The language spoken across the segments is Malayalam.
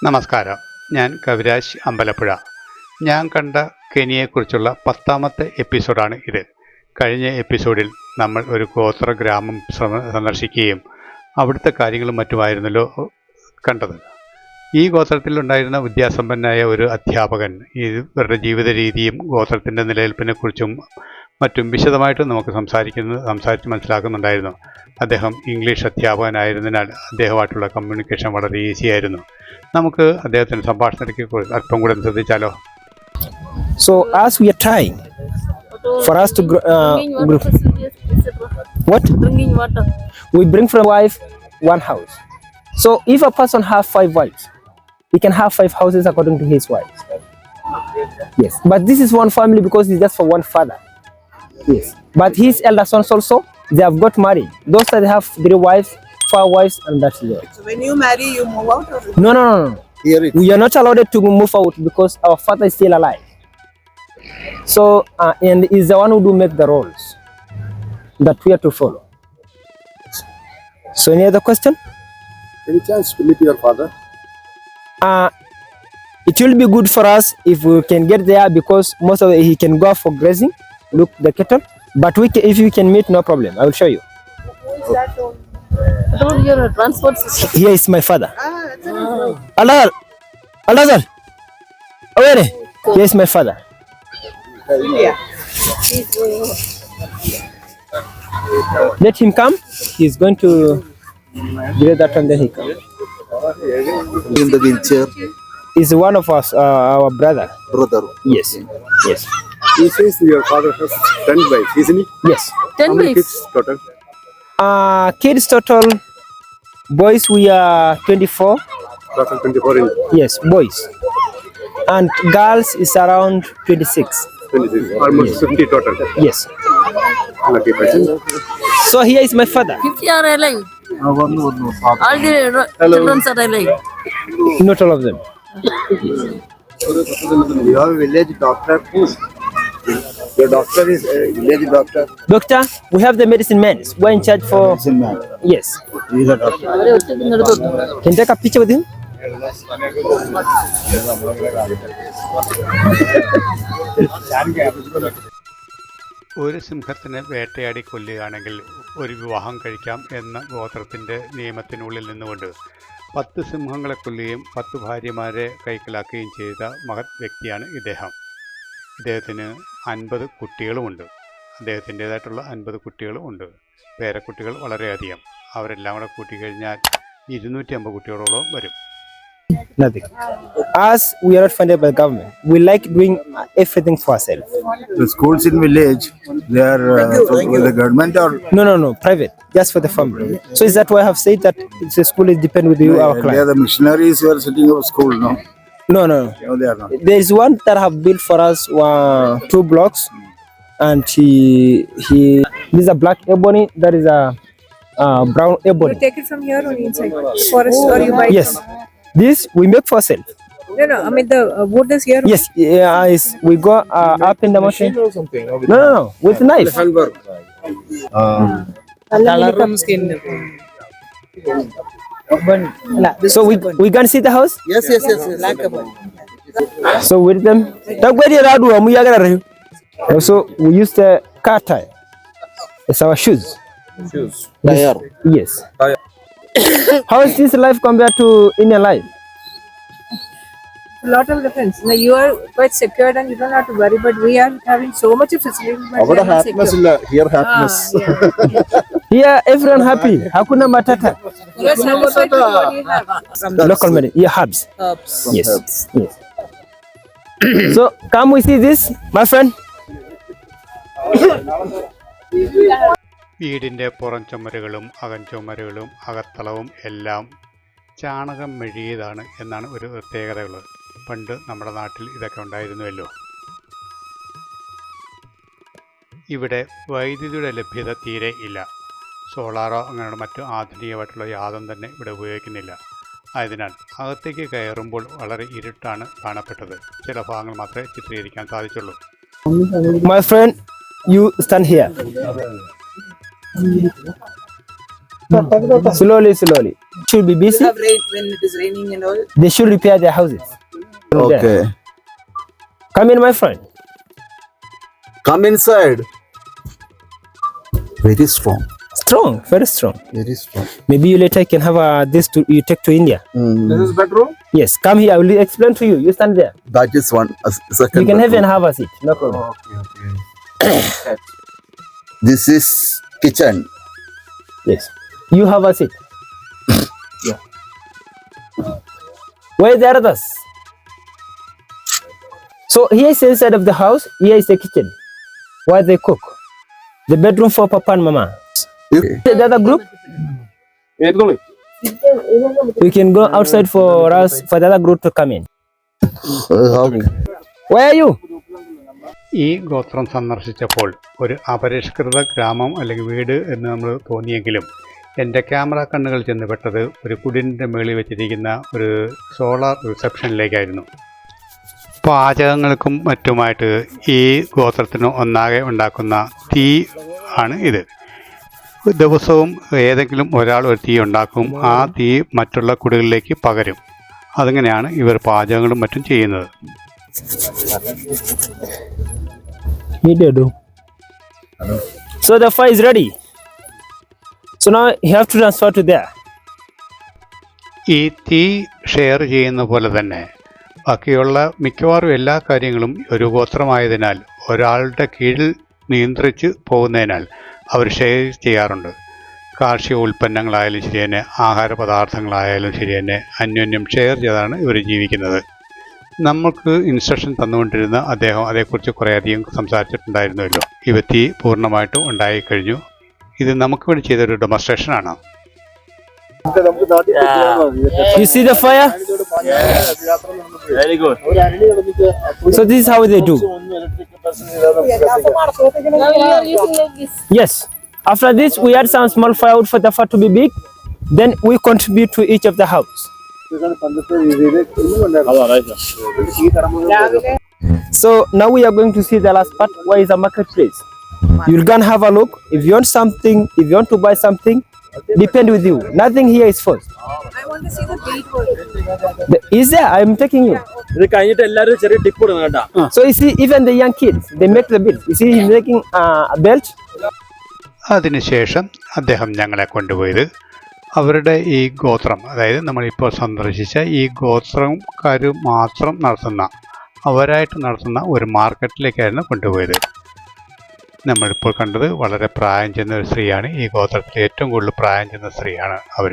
നമസ്കാരം, ഞാൻ കവിരാജ് അമ്പലപ്പുഴ. ഞാൻ കണ്ട കെനിയെക്കുറിച്ചുള്ള 10ാമത്തെ എപ്പിസോഡാണ് ഇത്. കഴിഞ്ഞ എപ്പിസോഡിൽ നമ്മൾ ഒരു ഗോത്ര ഗ്രാമം സന്ദർശിക്കുകയും അവിടുത്തെ കാര്യങ്ങളും മറ്റുമായിരുന്നല്ലോ കണ്ടത്. ഈ ഗോത്രത്തിലുണ്ടായിരുന്ന വിദ്യാസമ്പന്നനായ ഒരു അധ്യാപകൻ ഇവരുടെ ജീവിത രീതിയും ഗോത്രത്തിൻ്റെ നിലനിൽപ്പിനെക്കുറിച്ചും മറ്റും വിശദമായിട്ട് നമുക്ക് സംസാരിച്ച് മനസ്സിലാക്കുന്നുണ്ടായിരുന്നു. അദ്ദേഹം ഇംഗ്ലീഷ് അധ്യാപകനായിരുന്നതിനാൽ അദ്ദേഹമായിട്ടുള്ള കമ്മ്യൂണിക്കേഷൻ വളരെ ഈസി ആയിരുന്നു. നമുക്ക് അദ്ദേഹത്തിൻ്റെ സംഭാഷണത്തിലേക്ക് അല്പം കൂടെ ശ്രദ്ധിച്ചാലോ. So as we are trying for us to what Drinking water. we bring from wife one house. So if a person have 5 wives, he can have 5 houses according to his wives. Yes, but this is one family because it's just for one father. Yes, but his elder sons also, they have got married. Those that have 3 wives, 4 wives, and that's it. So when you marry, you move out or No. Here it We are not allowed to move out because our father is still alive. So and is the one who do make the rules that we are to follow. So any other question? any chance to meet your father? It will be good for us if we can get there because most of he can go for grazing, look the cattle. But if we can meet, no problem. I will show you. who is that on? About your transport system. Here is my father. That's a Aldazar. Where? Here is my father. India. He's going on. Let him come. He's going to give that and then he come. In the wheelchair, He's one of us, our brother. brother. Yes. He says your father has 10 wives, isn't it? Yes. 10 How many weeks. kids total? Kids total, boys we are 24. Total 24 in Yes, boys. And girls is around 26. 26. Almost 50 total. Yes. Lucky person. So here is my father. 50 are alive. All the children are alive. Not all of them. You have a village doctor. Your doctor is a village doctor. Doctor, we have the medicine men. We're in charge for. Yes. He is a doctor. അവരെ ഒറ്റയ്ക്ക് നിർത്തുന്നു. Can you take a picture with him? ഒരു സിംഹത്തിനെ വേട്ടയാടി കൊല്ലുകയാണെങ്കിൽ ഒരു വിവാഹം കഴിക്കാം എന്ന ഗോത്രത്തിൻ്റെ നിയമത്തിനുള്ളിൽ നിന്നുകൊണ്ട് 10 സിംഹങ്ങളെ കൊല്ലുകയും 10 ഭാര്യമാരെ കൈക്കലാക്കുകയും ചെയ്ത മഹത് വ്യക്തിയാണ് ഇദ്ദേഹം. ഇദ്ദേഹത്തിന് 50 കുട്ടികളുമുണ്ട്. അദ്ദേഹത്തിൻ്റേതായിട്ടുള്ള 50 കുട്ടികളും ഉണ്ട്. പേരക്കുട്ടികൾ വളരെയധികം. അവരെല്ലാം കൂടെ കൂട്ടിക്കഴിഞ്ഞാൽ 250 കുട്ടികളോളം വരും. Nothing. As we are not funded by the government, we like doing everything for ourselves. The schools in village, they are with the government or No. Private, just for the family. So is that why I have said that the school is depend with you, our they are client? the missionaries who are setting up school, no? No. No, they are not. There is one that have built for us 2 blocks, and he this is a black ebony. That is a brown ebony. You take it from here or inside forest or you buy it Yes, from? this we make for sale. No. I mean the wood is here. Yes, we go up in the mountain. No, with knife. Colorum skin. So we can see the house. Yes. Black about. So with them, also we use the car tire. It's our shoes. Tire. Yes. How is this life compared to Indian life? A lot of difference. Now you are quite secured and you don't have to worry. But we are having so much of facilities. But we Our are not happiness secure. illa, here happiness. Here everyone happy. Hakuna matata. You are satisfied with what you have. Local medicine. Yeah, herbs. Herbs. Yes. So come we see this, my friend. വീടിൻ്റെ പുറം ചുമരുകളും അകംചുമരുകളും അകത്തളവും എല്ലാം ചാണകം മെഴുകിയതാണ് എന്നാണ് ഒരു പ്രത്യേകതയുള്ളത്. പണ്ട് നമ്മുടെ നാട്ടിൽ ഇതൊക്കെ ഉണ്ടായിരുന്നുവല്ലോ. ഇവിടെ വൈദ്യുതിയുടെ ലഭ്യത തീരെ ഇല്ല. സോളാറോ അങ്ങനെയുള്ള മറ്റു ആധുനികമായിട്ടുള്ള യാതൊന്നും തന്നെ ഇവിടെ ഉപയോഗിക്കുന്നില്ല. ആയതിനാൽ അകത്തേക്ക് കയറുമ്പോൾ വളരെ ഇരുട്ടാണ് കാണപ്പെട്ടത്. ചില ഭാഗങ്ങൾ മാത്രമേ ചിത്രീകരിക്കാൻ സാധിച്ചുള്ളൂ. My friend, you stand here. Slowly, slowly. Should be busy. have rain when it is raining and all. They should repair their houses. Okay. There. Come in, my friend. Come inside. Very strong. Strong, very strong. Very strong. Maybe you later can have this to you take to India. This is bedroom? Yes, come here. I will explain to you. You stand there. That is one. Second. You can bedroom. even have a seat. No problem. Okay. This is kitchen. Yes. You have a seat. Where is the others? So here is the inside of the house. Here is the kitchen, where they cook. The bedroom for Papa and Mama. Okay. The other group, you can go outside for us for the other group to come in. Okay. Where are you? ഈ ഗോത്രം സന്ദർശിച്ചപ്പോൾ ഒരു അപരിഷ്കൃത ഗ്രാമം അല്ലെങ്കിൽ വീട് എന്ന് നമ്മൾ തോന്നിയെങ്കിലും എൻ്റെ ക്യാമറ കണ്ണുകൾ ചെന്നുപെട്ടത് ഒരു കുടിലിൻ്റെ മുകളിൽ വെച്ചിരിക്കുന്ന ഒരു സോളാർ റിസപ്ഷനിലേക്കായിരുന്നു. പാചകങ്ങൾക്കും മറ്റുമായിട്ട് ഈ ഗോത്രത്തിന് ഒന്നാകെ ഉണ്ടാക്കുന്ന തീ ആണ് ഇത്. ദിവസവും ഏതെങ്കിലും ഒരാൾ ഒരു തീ ഉണ്ടാക്കും, ആ തീ മറ്റുള്ള കുടികളിലേക്ക് പകരും. അതിങ്ങനെയാണ് ഇവർ പാചകങ്ങളും മറ്റും ചെയ്യുന്നത്. So the fire is ready. So now you have to transfer to there. ഈ തീ ഷെയർ ചെയ്യുന്ന പോലെ തന്നെ ബാക്കിയുള്ള മിക്കവാറും എല്ലാ കാര്യങ്ങളും ഒരു ഗോത്രമായതിനാൽ ഒരാളുടെ കീഴിൽ നിയന്ത്രിച്ച് പോകുന്നതിനാൽ അവർ ഷെയർ ചെയ്യാറുണ്ട്. കാർഷിക ഉൽപ്പന്നങ്ങളായാലും ശരി തന്നെ, ആഹാര പദാർത്ഥങ്ങളായാലും ശരി തന്നെ അന്യോന്യം ഷെയർ ചെയ്താണ് ഇവർ ജീവിക്കുന്നത്. നമുക്ക് ഇൻസ്ട്രക്ഷൻ തന്നുകൊണ്ടിരുന്ന അദ്ദേഹം അതേക്കുറിച്ച് കുറേയധികം സംസാരിച്ചിട്ടുണ്ടായിരുന്നല്ലോ. ഈ വ്യക്തി പൂർണ്ണമായിട്ടും ഉണ്ടായിക്കഴിഞ്ഞു. ഇത് നമുക്ക് വേണ്ടി ചെയ്തൊരു ഡെമോൺസ്ട്രേഷനാണ്. You see the fire? Very good. So this is how they do. Yes. After this, we add some small firewood for the fire to be big. Then we contribute to each of the house. So now we are going to see the last part. Where is the marketplace? You'll go and have a look. If you want something, if you want to buy something, depend with you. Nothing here is forced. I want to see the bead work. Is there? I am taking you. ഇത് കഴിഞ്ഞിട്ട് എല്ലാവരും ചെറിയ ടിപ്പ് കൊടുക്കണം കേട്ടോ. So you see, even the young kids, they make the bill. You see, he's making a belt. അതിനുശേഷം അദ്ദേഹം ഞങ്ങളെ കൊണ്ടുപോയത് അവരുടെ ഈ ഗോത്രം, അതായത് നമ്മളിപ്പോൾ സന്ദർശിച്ച ഈ ഗോത്രക്കാർ മാത്രം നടത്തുന്ന, അവരായിട്ട് നടത്തുന്ന ഒരു മാർക്കറ്റിലേക്കായിരുന്നു കൊണ്ടുപോയത്. നമ്മളിപ്പോൾ കണ്ടത് വളരെ പ്രായം ചെന്ന ഒരു സ്ത്രീയാണ്. ഈ ഗോത്രത്തിൽ ഏറ്റവും കൂടുതൽ പ്രായം ചെന്ന സ്ത്രീയാണ് അവർ.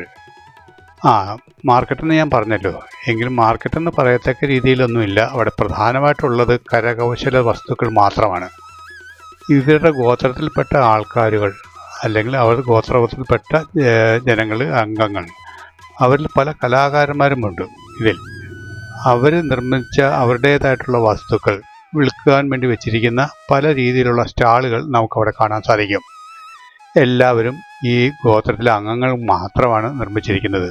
മാർക്കറ്റെന്ന് ഞാൻ പറഞ്ഞല്ലോ, എങ്കിലും മാർക്കറ്റെന്ന് പറയത്തക്ക രീതിയിലൊന്നുമില്ല. അവിടെ പ്രധാനമായിട്ടുള്ളത് കരകൗശല വസ്തുക്കൾ മാത്രമാണ്. ഇവരുടെ ഗോത്രത്തിൽപ്പെട്ട ആൾക്കാരുകൾ അല്ലെങ്കിൽ അവരുടെ ഗോത്രത്തിൽപ്പെട്ട ജനങ്ങൾ, അംഗങ്ങൾ, അവരിൽ പല കലാകാരന്മാരുമുണ്ട്. ഇതിൽ അവർ നിർമ്മിച്ച അവരുടേതായിട്ടുള്ള വസ്തുക്കൾ വിൽക്കാൻ വേണ്ടി വെച്ചിരിക്കുന്ന പല രീതിയിലുള്ള സ്റ്റാളുകൾ നമുക്കവിടെ കാണാൻ സാധിക്കും. എല്ലാവരും ഈ ഗോത്രത്തിലെ അംഗങ്ങൾ മാത്രമാണ് നിർമ്മിച്ചിരിക്കുന്നത്.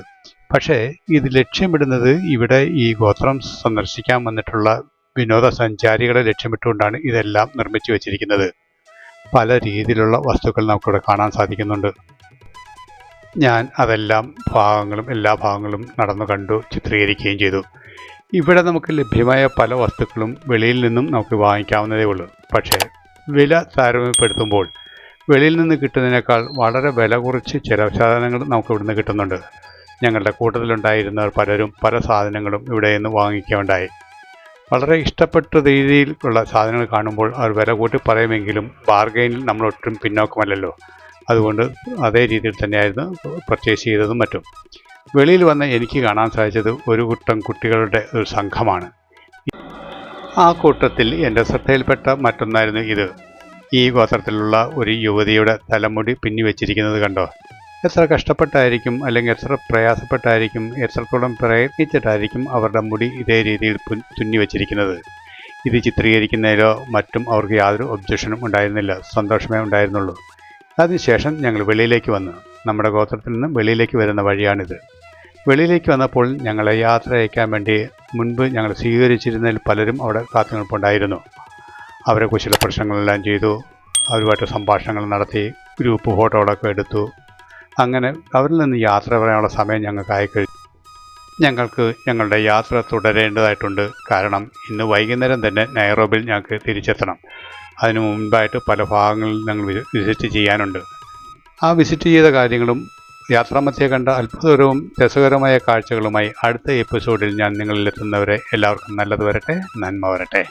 പക്ഷേ ഇത് ലക്ഷ്യമിടുന്നത് ഇവിടെ ഈ ഗോത്രം സന്ദർശിക്കാൻ വന്നിട്ടുള്ള വിനോദസഞ്ചാരികളെ ലക്ഷ്യമിട്ടുകൊണ്ടാണ് ഇതെല്ലാം നിർമ്മിച്ചു വെച്ചിരിക്കുന്നത്. പല രീതിയിലുള്ള വസ്തുക്കൾ നമുക്കിവിടെ കാണാൻ സാധിക്കുന്നുണ്ട്. ഞാൻ അതെല്ലാം എല്ലാ ഭാഗങ്ങളും നടന്നു കണ്ടു, ചിത്രീകരിക്കുകയും ചെയ്തു. ഇവിടെ നമുക്ക് ലഭ്യമായ പല വസ്തുക്കളും വെളിയിൽ നിന്നും നമുക്ക് വാങ്ങിക്കാവുന്നതേ ഉള്ളൂ. പക്ഷേ വില താരതമ്യപ്പെടുത്തുമ്പോൾ വെളിയിൽ നിന്ന് കിട്ടുന്നതിനേക്കാൾ വളരെ വില കുറച്ച് ചില സാധനങ്ങൾ നമുക്ക് ഇവിടുന്ന് കിട്ടുന്നുണ്ട്. ഞങ്ങളുടെ കൂട്ടത്തിലുണ്ടായിരുന്നവർ പലരും പല സാധനങ്ങളും ഇവിടെ നിന്ന് വാങ്ങിക്കുകയുണ്ടായി. വളരെ ഇഷ്ടപ്പെട്ട രീതിയിലുള്ള സാധനങ്ങൾ കാണുമ്പോൾ അവർ വില കൂട്ടി പറയുമെങ്കിലും ബാർഗെയിനിൽ നമ്മളൊട്ടും പിന്നോക്കമല്ലല്ലോ. അതുകൊണ്ട് അതേ രീതിയിൽ തന്നെയായിരുന്നു പർച്ചേസ് ചെയ്തതും മറ്റും. വെളിയിൽ വന്ന് എനിക്ക് കാണാൻ സാധിച്ചത് ഒരു കൂട്ടം കുട്ടികളുടെ ഒരു സംഘമാണ്. ആ കൂട്ടത്തിൽ എൻ്റെ ശ്രദ്ധയിൽപ്പെട്ട മറ്റൊന്നായിരുന്നു ഇത്. ഈ ഗോത്രത്തിലുള്ള ഒരു യുവതിയുടെ തലമുടി പിന്നി വെച്ചിരിക്കുന്നത് കണ്ടോ? എത്ര കഷ്ടപ്പെട്ടായിരിക്കും, അല്ലെങ്കിൽ എത്ര പ്രയാസപ്പെട്ടായിരിക്കും, എത്രത്തോളം പ്രയത്നിച്ചിട്ടായിരിക്കും അവരുടെ മുടി ഇതേ രീതിയിൽ തുന്നി വച്ചിരിക്കുന്നത്. ഇത് ചിത്രീകരിക്കുന്നതിലോ മറ്റും അവർക്ക് യാതൊരു ഒബ്ജക്ഷനും ഉണ്ടായിരുന്നില്ല, സന്തോഷമേ ഉണ്ടായിരുന്നുള്ളൂ. അതിനുശേഷം ഞങ്ങൾ വെളിയിലേക്ക് വന്നു. നമ്മുടെ ഗോത്രത്തിൽ നിന്ന് വെളിയിലേക്ക് വരുന്ന വഴിയാണിത്. വെളിയിലേക്ക് വന്നപ്പോൾ ഞങ്ങളെ യാത്ര അയക്കാൻ വേണ്ടി മുൻപ് ഞങ്ങൾ സ്വീകരിച്ചിരുന്നതിൽ പലരും അവിടെ കാത്തുനിൽപ്പുണ്ടായിരുന്നു. അവരെ കുശല പ്രശ്നങ്ങളെല്ലാം ചെയ്തു, അവരുമായിട്ട് സംഭാഷണങ്ങൾ നടത്തി, ഗ്രൂപ്പ് ഫോട്ടോകളൊക്കെ എടുത്തു. അങ്ങനെ അവരിൽ നിന്ന് യാത്ര പറയാനുള്ള സമയം ഞങ്ങൾക്കായി കഴിഞ്ഞു. ഞങ്ങൾക്ക് ഞങ്ങളുടെ യാത്ര തുടരേണ്ടതായിട്ടുണ്ട്. കാരണം ഇന്ന് വൈകുന്നേരം തന്നെ നൈറോബിയിൽ ഞങ്ങൾക്ക് തിരിച്ചെത്തണം. അതിനു മുൻപായിട്ട് പല ഭാഗങ്ങളിൽ ഞങ്ങൾ വിസിറ്റ് ചെയ്യാനുണ്ട്. ആ വിസിറ്റ് ചെയ്ത കാര്യങ്ങളും യാത്രാമധ്യേ കണ്ട അത്ഭുതകരവും രസകരമായ കാഴ്ചകളുമായി അടുത്ത എപ്പിസോഡിൽ ഞാൻ നിങ്ങളിലെത്തുന്നവരെ എല്ലാവർക്കും നല്ലത് വരട്ടെ, നന്മ വരട്ടെ.